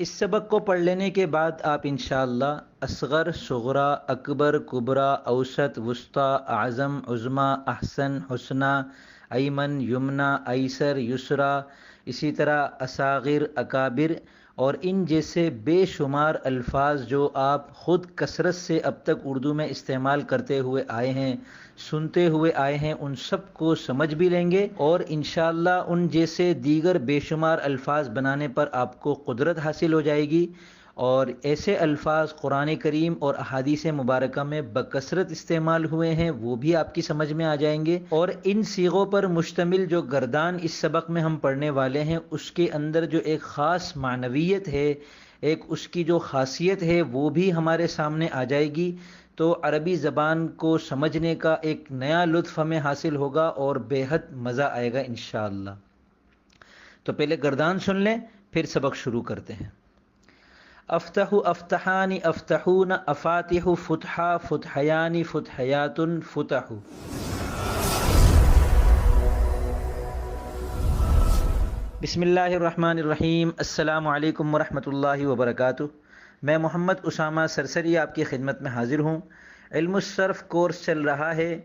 اس سبق کو پڑھ لینے کے بعد آپ انشاءاللہ اصغر، صغرا، اکبر، کبرا، اوسط، وسطی، اعظم، عظمی، احسن، حسنی، ایمن، یمنی، ایسر، یسری، اسی طرح اصاغر، اکابر اور ان جیسے بے شمار الفاظ جو آپ خود کثرت سے اب تک اردو میں استعمال کرتے ہوئے آئے ہیں، سنتے ہوئے آئے ہیں، ان سب کو سمجھ بھی لیں گے اور انشاءاللہ ان جیسے دیگر بے شمار الفاظ بنانے پر آپ کو قدرت حاصل ہو جائے گی، اور ایسے الفاظ قرآن کریم اور احادیث مبارکہ میں بکثرت استعمال ہوئے ہیں وہ بھی آپ کی سمجھ میں آ جائیں گے، اور ان صیغوں پر مشتمل جو گردان اس سبق میں ہم پڑھنے والے ہیں اس کے اندر جو ایک خاص معنویت ہے، ایک اس کی جو خاصیت ہے وہ بھی ہمارے سامنے آ جائے گی، تو عربی زبان کو سمجھنے کا ایک نیا لطف ہمیں حاصل ہوگا اور بے حد مزہ آئے گا انشاءاللہ۔ تو پہلے گردان سن لیں پھر سبق شروع کرتے ہیں۔ افتح افتحان افتحون افاتح فتحا فتحیان فتحیات فتح۔ بسم اللہ الرحمن الرحیم۔ السلام علیکم ورحمۃ اللہ وبرکاتہ۔ میں محمد اسامہ سرسری آپ کی خدمت میں حاضر ہوں۔ علم الصرف کورس چل رہا ہے،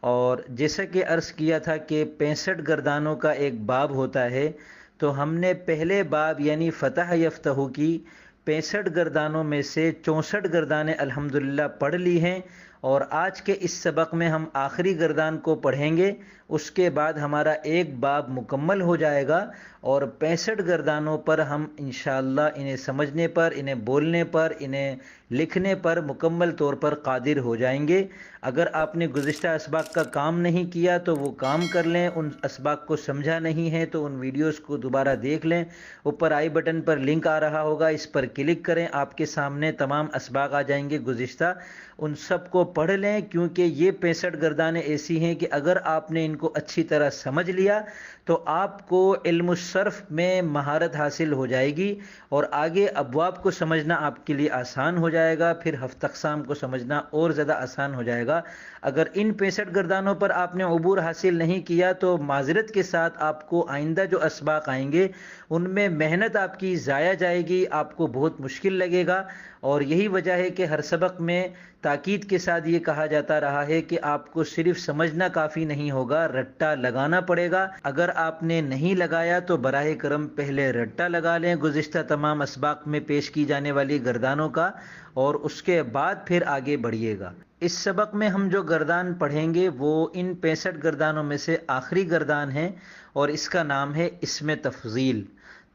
اور جیسا کہ عرض کیا تھا کہ 65 گردانوں کا ایک باب ہوتا ہے، تو ہم نے پہلے باب یعنی فتح یفتح کی 65 گردانوں میں سے 64 گردانیں الحمدللہ پڑھ لی ہیں، اور آج کے اس سبق میں ہم آخری گردان کو پڑھیں گے، اس کے بعد ہمارا ایک باب مکمل ہو جائے گا، اور 65 گردانوں پر ہم انشاءاللہ انہیں سمجھنے پر، انہیں بولنے پر، انہیں لکھنے پر مکمل طور پر قادر ہو جائیں گے۔ اگر آپ نے گزشتہ اسباق کا کام نہیں کیا تو وہ کام کر لیں، ان اسباق کو سمجھا نہیں ہے تو ان ویڈیوز کو دوبارہ دیکھ لیں، اوپر آئی بٹن پر لنک آ رہا ہوگا، اس پر کلک کریں، آپ کے سامنے تمام اسباق آ جائیں گے گزشتہ، ان سب کو پڑھ لیں، کیونکہ یہ 65 گردانیں ایسی ہیں کہ اگر آپ نے ان کو اچھی طرح سمجھ لیا تو آپ کو علم الصرف میں مہارت حاصل ہو جائے گی، اور آگے ابواب کو سمجھنا آپ کے لیے آسان ہو جائے گا، پھر ہفت اقسام کو سمجھنا اور زیادہ آسان ہو جائے گا۔ اگر ان 65 گردانوں پر آپ نے عبور حاصل نہیں کیا تو معذرت کے ساتھ آپ کو آئندہ جو اسباق آئیں گے ان میں محنت آپ کی ضائع جائے گی، آپ کو بہت مشکل لگے گا، اور یہی وجہ ہے کہ ہر سبق میں تاکید کے ساتھ یہ کہا جاتا رہا ہے کہ آپ کو صرف سمجھنا کافی نہیں ہوگا، رٹا لگانا پڑے گا۔ اگر آپ نے نہیں لگایا تو براہ کرم پہلے رٹا لگا لیں گزشتہ تمام اسباق میں پیش کی جانے والی گردانوں کا، اور اس کے بعد پھر آگے بڑھیے گا۔ اس سبق میں ہم جو گردان پڑھیں گے وہ ان 65 گردانوں میں سے آخری گردان ہے، اور اس کا نام ہے اسم تفضیل۔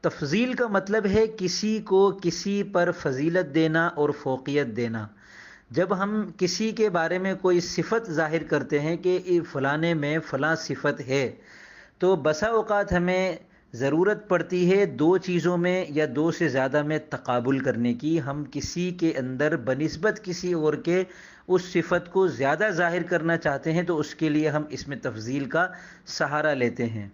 تفضیل کا مطلب ہے کسی کو کسی پر فضیلت دینا اور فوقیت دینا۔ جب ہم کسی کے بارے میں کوئی صفت ظاہر کرتے ہیں کہ فلانے میں فلاں صفت ہے، تو بسا اوقات ہمیں ضرورت پڑتی ہے دو چیزوں میں یا دو سے زیادہ میں تقابل کرنے کی۔ ہم کسی کے اندر بنسبت کسی اور کے اس صفت کو زیادہ ظاہر کرنا چاہتے ہیں، تو اس کے لیے ہم اسم تفضیل کا سہارا لیتے ہیں۔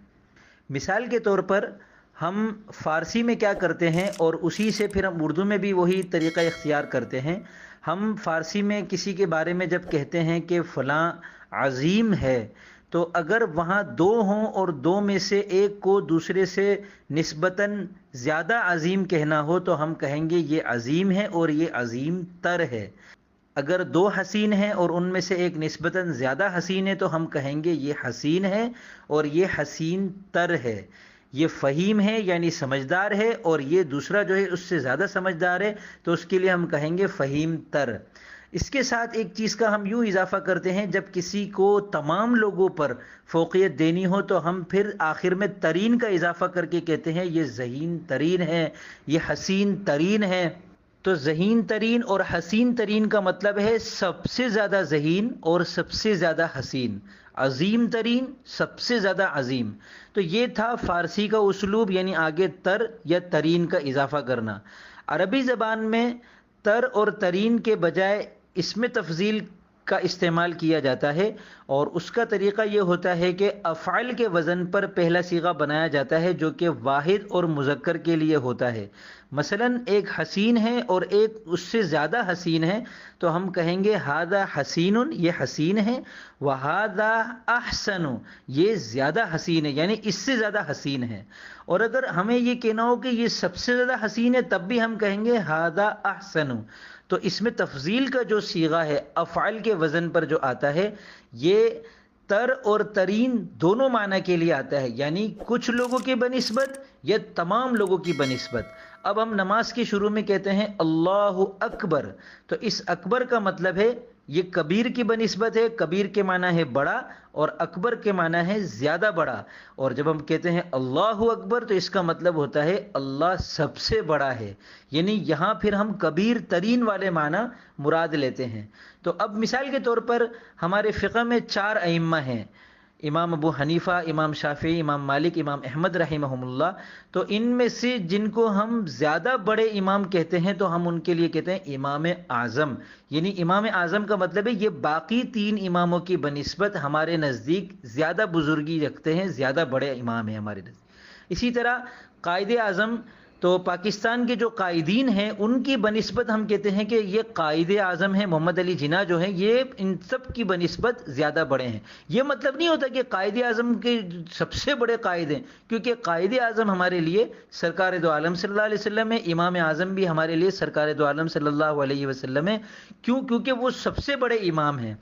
مثال کے طور پر ہم فارسی میں کیا کرتے ہیں، اور اسی سے پھر ہم اردو میں بھی وہی طریقہ اختیار کرتے ہیں۔ ہم فارسی میں کسی کے بارے میں جب کہتے ہیں کہ فلاں عظیم ہے، تو اگر وہاں دو ہوں اور دو میں سے ایک کو دوسرے سے نسبتاً زیادہ عظیم کہنا ہو تو ہم کہیں گے یہ عظیم ہے اور یہ عظیم تر ہے۔ اگر دو حسین ہیں اور ان میں سے ایک نسبتاً زیادہ حسین ہے تو ہم کہیں گے یہ حسین ہے اور یہ حسین تر ہے۔ یہ فہیم ہے یعنی سمجھدار ہے، اور یہ دوسرا جو ہے اس سے زیادہ سمجھدار ہے، تو اس کے لیے ہم کہیں گے فہیم تر۔ اس کے ساتھ ایک چیز کا ہم یوں اضافہ کرتے ہیں، جب کسی کو تمام لوگوں پر فوقیت دینی ہو تو ہم پھر آخر میں ترین کا اضافہ کر کے کہتے ہیں یہ ذہین ترین ہے، یہ حسین ترین ہے۔ تو ذہین ترین اور حسین ترین کا مطلب ہے سب سے زیادہ ذہین اور سب سے زیادہ حسین، عظیم ترین، سب سے زیادہ عظیم۔ تو یہ تھا فارسی کا اسلوب، یعنی آگے تر یا ترین کا اضافہ کرنا۔ عربی زبان میں تر اور ترین کے بجائے اسم تفضیل کا استعمال کیا جاتا ہے، اور اس کا طریقہ یہ ہوتا ہے کہ افعل کے وزن پر پہلا صیغہ بنایا جاتا ہے جو کہ واحد اور مذکر کے لیے ہوتا ہے۔ مثلا ایک حسین ہے اور ایک اس سے زیادہ حسین ہے، تو ہم کہیں گے ھذا حسین، یہ حسین ہے، وھذا احسن، یہ زیادہ حسین ہے، یعنی اس سے زیادہ حسین ہے۔ اور اگر ہمیں یہ کہنا ہو کہ یہ سب سے زیادہ حسین ہے تب بھی ہم کہیں گے ھذا احسن. تو اس میں تفضیل کا جو صیغہ ہے افعل کے وزن پر جو آتا ہے یہ تر اور ترین دونوں معنی کے لیے آتا ہے، یعنی کچھ لوگوں کی بنسبت یا تمام لوگوں کی بنسبت. اب ہم نماز کے شروع میں کہتے ہیں اللہ اکبر، تو اس اکبر کا مطلب ہے یہ کبیر کی بنسبت ہے. کبیر کے معنی ہے بڑا اور اکبر کے معنی ہے زیادہ بڑا. اور جب ہم کہتے ہیں اللہ اکبر تو اس کا مطلب ہوتا ہے اللہ سب سے بڑا ہے، یعنی یہاں پھر ہم کبیر ترین والے معنی مراد لیتے ہیں. تو اب مثال کے طور پر ہمارے فقہ میں 4 ائمہ ہیں، امام ابو حنیفہ، امام شافعی، امام مالک، امام احمد رحمہم اللہ. تو ان میں سے جن کو ہم زیادہ بڑے امام کہتے ہیں تو ہم ان کے لیے کہتے ہیں امام اعظم. یعنی امام اعظم کا مطلب ہے یہ باقی 3 اماموں کی بنسبت ہمارے نزدیک زیادہ بزرگی رکھتے ہیں، زیادہ بڑے امام ہیں ہمارے نزدیک. اسی طرح قائد اعظم، تو پاکستان کے جو قائدین ہیں ان کی بنسبت ہم کہتے ہیں کہ یہ قائد اعظم ہیں محمد علی جناح جو ہیں، یہ ان سب کی بنسبت زیادہ بڑے ہیں. یہ مطلب نہیں ہوتا کہ قائد اعظم کے سب سے بڑے قائد ہیں، کیونکہ قائد اعظم ہمارے لیے سرکار دو عالم صلی اللہ علیہ وسلم ہے، امام اعظم بھی ہمارے لیے سرکار دو عالم صلی اللہ علیہ وسلم ہے. کیونکہ وہ سب سے بڑے امام ہیں.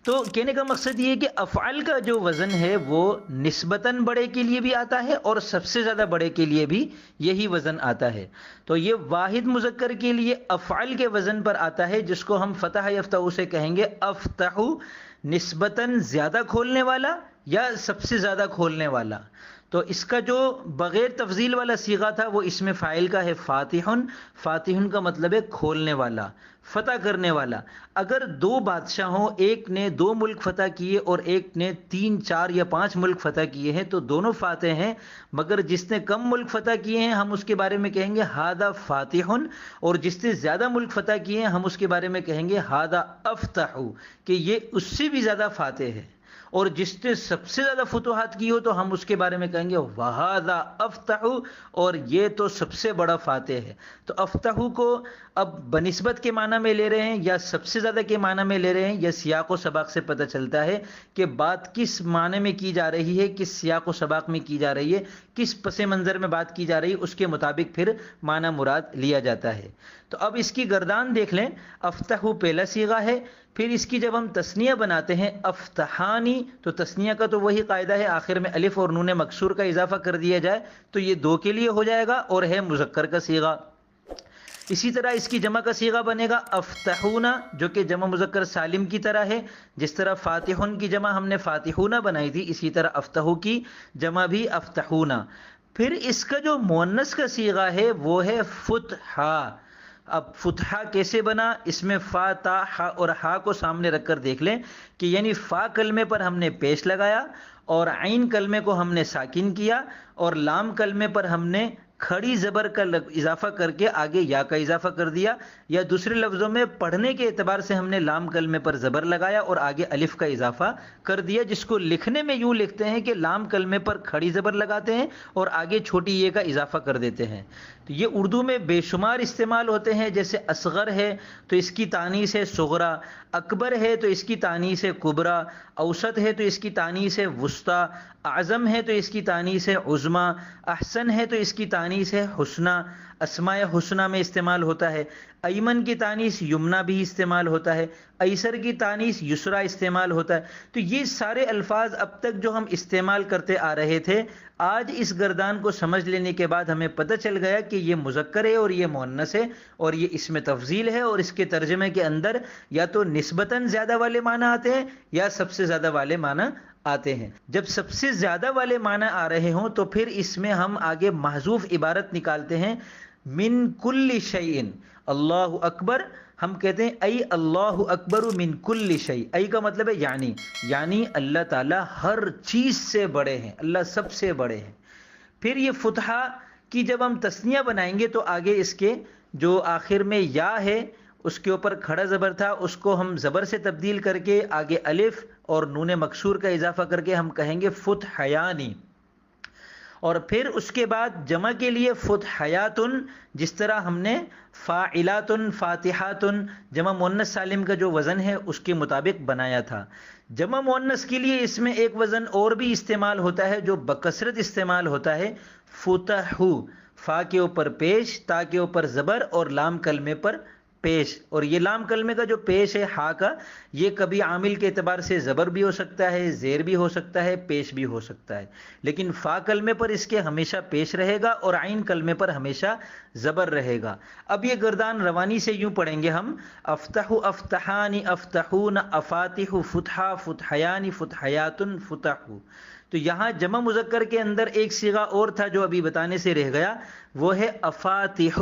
تو کہنے کا مقصد یہ ہے کہ افعال کا جو وزن ہے وہ نسبتاً بڑے کے لیے بھی آتا ہے اور سب سے زیادہ بڑے کے لیے بھی یہی وزن آتا ہے. تو یہ واحد مذکر کے لیے افعال کے وزن پر آتا ہے، جس کو ہم فتح یفتح سے کہیں گے افتح، نسبتاً زیادہ کھولنے والا یا سب سے زیادہ کھولنے والا. تو اس کا جو بغیر تفضیل والا صیغہ تھا وہ اس میں فاعل کا ہے فاتحن. فاتحن کا مطلب ہے کھولنے والا، فتح کرنے والا. اگر 2 بادشاہ ہوں، ایک نے 2 ملک فتح کیے اور ایک نے 3، 4 یا 5 ملک فتح کیے ہیں تو دونوں فاتح ہیں، مگر جس نے کم ملک فتح کیے ہیں ہم اس کے بارے میں کہیں گے ھذا فاتحن، اور جس نے زیادہ ملک فتح کیے ہیں ہم اس کے بارے میں کہیں گے ھذا افتح، کہ یہ اس سے بھی زیادہ فاتح ہے. اور جس نے سب سے زیادہ فتوحات کی ہو تو ہم اس کے بارے میں کہیں گے وَهَذَا أَفْتَحُ، اور یہ تو سب سے بڑا فاتح ہے. تو افتح کو اب بنسبت کے معنی میں لے رہے ہیں یا سب سے زیادہ کے معنی میں لے رہے ہیں، یہ سیاق و سباق سے پتہ چلتا ہے کہ بات کس معنی میں کی جا رہی ہے، کس سیاق و سباق میں کی جا رہی ہے، کس پس منظر میں بات کی جا رہی ہے، اس کے مطابق پھر معنی مراد لیا جاتا ہے. تو اب اس کی گردان دیکھ لیں. افتح پہلا صیغہ ہے، پھر اس کی جب ہم تثنیہ بناتے ہیں افتحانی، تو تثنیہ کا تو وہی قاعدہ ہے، آخر میں الف اور نون مکسور کا اضافہ کر دیا جائے تو یہ 2 کے لیے ہو جائے گا اور ہے مذکر کا صیغہ. اسی طرح اس کی جمع کا صیغہ بنے گا افتحونا، جو کہ جمع مذکر سالم کی طرح ہے. جس طرح فاتحن کی جمع ہم نے فاتحونا بنائی تھی، اسی طرح افتحو کی جمع بھی افتحونا. پھر اس کا جو مؤنث کا صیغہ ہے وہ ہے فتحا. اب فتحہ کیسے بنا؟ اس میں فا، تا، ہا اور ہا کو سامنے رکھ کر دیکھ لیں کہ یعنی فا کلمے پر ہم نے پیش لگایا اور عین کلمے کو ہم نے ساکن کیا اور لام کلمے پر ہم نے کھڑی زبر کا اضافہ کر کے آگے یا کا اضافہ کر دیا، یا دوسرے لفظوں میں پڑھنے کے اعتبار سے ہم نے لام کلمے پر زبر لگایا اور آگے الف کا اضافہ کر دیا، جس کو لکھنے میں یوں لکھتے ہیں کہ لام کلمے پر کھڑی زبر لگاتے ہیں اور آگے چھوٹی یہ کا اضافہ کر دیتے ہیں. تو یہ اردو میں بے شمار استعمال ہوتے ہیں. جیسے اصغر ہے تو اس کی تانیث ہے صغرا، اکبر ہے تو اس کی تانیث ہے کبرا، اوسط ہے تو اس کی تانیث ہے وسطی، اعظم ہے تو اس کی تانیث ہے عظما، احسن ہے تو اس کی تانیث ہے حسنا. اسماء حسنہ میں استعمال ہوتا ہے. ایمن کی تانیث یمنا بھی استعمال ہوتا ہے. ایسر کی تانیث یسرا استعمال ہوتا ہے. تو یہ سارے الفاظ اب تک جو ہم استعمال کرتے آ رہے تھے، آج اس گردان کو سمجھ لینے کے بعد ہمیں پتہ چل گیا کہ یہ مذکر ہے اور یہ مؤنث ہے اور یہ اس میں تفضیل ہے، اور اس کے ترجمے کے اندر یا تو نسبتاً زیادہ والے معنی آتے ہیں یا سب سے زیادہ والے معنی آتے ہیں. جب سب سے زیادہ والے معنی آ رہے ہوں تو پھر اس میں ہم آگے محذوف عبارت نکالتے ہیں من کل شیء. اللہ اکبر ہم کہتے ہیں ای اللہ اکبر من کل شیء. ای کا مطلب ہے یعنی اللہ تعالیٰ ہر چیز سے بڑے ہیں، اللہ سب سے بڑے ہیں. پھر یہ فتحہ کی جب ہم تثنیہ بنائیں گے تو آگے اس کے جو آخر میں یا ہے اس کے اوپر کھڑا زبر تھا، اس کو ہم زبر سے تبدیل کر کے آگے الف اور نون مکسور کا اضافہ کر کے ہم کہیں گے فتحیانی. اور پھر اس کے بعد جمع کے لیے فتحیاتن، جس طرح ہم نے فاعلاتن فاتحاتن جمع مؤنث سالم کا جو وزن ہے اس کے مطابق بنایا تھا۔ جمع مؤنث کے لیے اس میں ایک وزن اور بھی استعمال ہوتا ہے جو بکثرت استعمال ہوتا ہے، فتحو، فا کے اوپر پیش، تا کے اوپر زبر اور لام کلمے پر پیش۔ اور یہ لام کلمے کا جو پیش ہے ہا کا، یہ کبھی عامل کے اعتبار سے زبر بھی ہو سکتا ہے، زیر بھی ہو سکتا ہے، پیش بھی ہو سکتا ہے، لیکن فا کلمے پر اس کے ہمیشہ پیش رہے گا اور عین کلمے پر ہمیشہ زبر رہے گا۔ اب یہ گردان روانی سے یوں پڑھیں گے ہم، افتح افتحان افتحون افاتح فتحا فتحیان فتحیات فتح۔ تو یہاں جمع مذکر کے اندر ایک صیغہ اور تھا جو ابھی بتانے سے رہ گیا، وہ ہے افاتح۔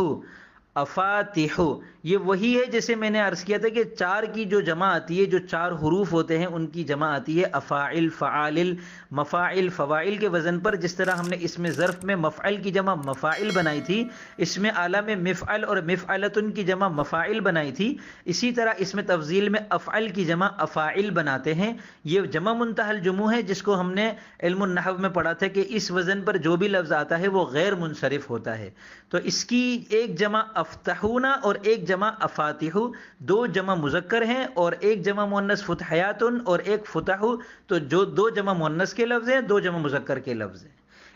افاتح یہ وہی ہے جیسے میں نے عرض کیا تھا کہ چار کی جو جمع آتی ہے، جو چار حروف ہوتے ہیں ان کی جمع آتی ہے افاعل، فعالل، مفاعل، فواعل کے وزن پر۔ جس طرح ہم نے اس میں ظرف میں مفعل کی جمع مفاعل بنائی تھی، اس میں اعلیٰ میں مفعل اور مفعلتن کی جمع مفاعل بنائی تھی، اسی طرح اس میں تفضیل میں افعل کی جمع افاعل بناتے ہیں۔ یہ جمع منتہی الجموع ہے جس کو ہم نے علم النحو میں پڑھا تھا کہ اس وزن پر جو بھی لفظ آتا ہے وہ غیر منصرف ہوتا ہے۔ تو اس کی ایک جمع افتحونا اور ایک جمع افاتحو، دو جمع مذکر ہیں اور ایک جمع مؤنث فتحیاتن اور ایک فتحو، تو جو دو جمع مؤنث کے لفظ ہیں، دو جمع مذکر کے لفظ ہیں۔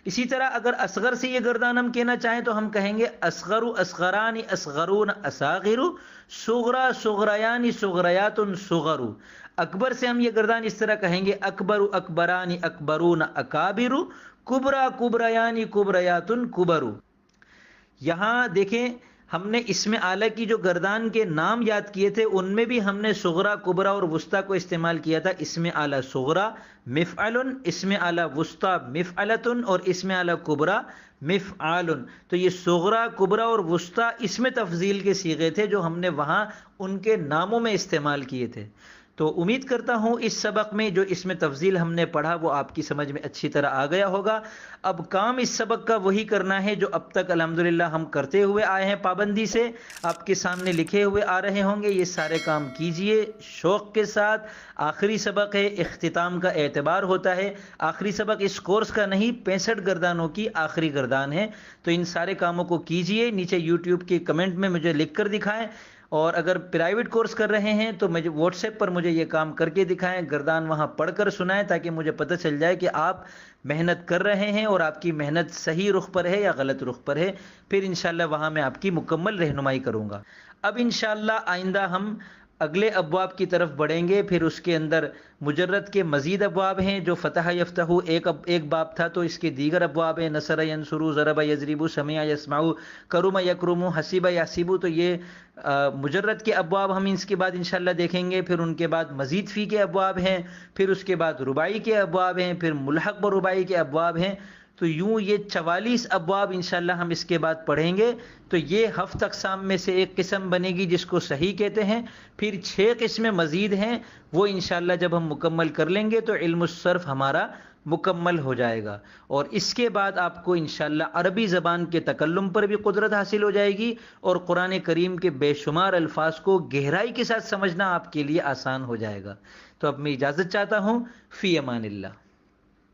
اسی طرح اگر اصغر سے یہ گردان ہم کہنا چاہیں تو ہم کہیں گے اصغر اصغران اصغرون اساغر، صغرا صغریان صغریات صغر۔ اکبر سے ہم یہ گردان اس طرح کہیں گے اکبر اکبران اکبرون اکابر، کبرا کبریان کبریات کبر۔ یہاں دیکھیں ہم نے اسم اعلیٰ کی جو گردان کے نام یاد کیے تھے ان میں بھی ہم نے صغرا، کبرا اور وسطیٰ کو استعمال کیا تھا۔ اسم اعلیٰ صغرا مفعل، اسم اعلیٰ وسطیٰ مفعلتن اور اسم اعلیٰ کبرا مفعال۔ تو یہ صغرا، کبرا اور وسطیٰ اسم تفضیل کے صیغے تھے جو ہم نے وہاں ان کے ناموں میں استعمال کیے تھے۔ تو امید کرتا ہوں اس سبق میں جو اس میں تفضیل ہم نے پڑھا وہ آپ کی سمجھ میں اچھی طرح آ گیا ہوگا۔ اب کام اس سبق کا وہی کرنا ہے جو اب تک الحمدللہ ہم کرتے ہوئے آئے ہیں پابندی سے، آپ کے سامنے لکھے ہوئے آ رہے ہوں گے۔ یہ سارے کام کیجئے شوق کے ساتھ۔ آخری سبق ہے، اختتام کا اعتبار ہوتا ہے۔ آخری سبق اس کورس کا نہیں، 65 گردانوں کی آخری گردان ہے، تو ان سارے کاموں کو کیجئے۔ نیچے یوٹیوب کے کمنٹ میں مجھے لکھ کر دکھائیں، اور اگر پرائیویٹ کورس کر رہے ہیں تو مجھے واٹس ایپ پر مجھے یہ کام کر کے دکھائیں، گردان وہاں پڑھ کر سنائیں تاکہ مجھے پتہ چل جائے کہ آپ محنت کر رہے ہیں اور آپ کی محنت صحیح رخ پر ہے یا غلط رخ پر ہے۔ پھر انشاءاللہ وہاں میں آپ کی مکمل رہنمائی کروں گا۔ اب انشاءاللہ آئندہ ہم اگلے ابواب کی طرف بڑھیں گے، پھر اس کے اندر مجرد کے مزید ابواب ہیں، جو فتح یفتح ایک باب تھا تو اس کے دیگر ابواب ہیں، نصر ینصر، ضرب یضرب، سمع یسمع، کرم یکرم، حسب یحسب۔ تو یہ مجرد کے ابواب ہم اس کے بعد انشاءاللہ دیکھیں گے۔ پھر ان کے بعد مزید فی کے ابواب ہیں، پھر اس کے بعد رباعی کے ابواب ہیں، پھر ملحق برباعی کے ابواب ہیں۔ تو یوں یہ 44 ابواب انشاءاللہ ہم اس کے بعد پڑھیں گے۔ تو یہ 7 اقسام میں سے ایک قسم بنے گی جس کو صحیح کہتے ہیں، پھر 6 قسمیں مزید ہیں، وہ انشاءاللہ جب ہم مکمل کر لیں گے تو علم الصرف ہمارا مکمل ہو جائے گا، اور اس کے بعد آپ کو انشاءاللہ عربی زبان کے تکلم پر بھی قدرت حاصل ہو جائے گی، اور قرآن کریم کے بے شمار الفاظ کو گہرائی کے ساتھ سمجھنا آپ کے لیے آسان ہو جائے گا۔ تو اب میں اجازت چاہتا ہوں، فی امان اللہ۔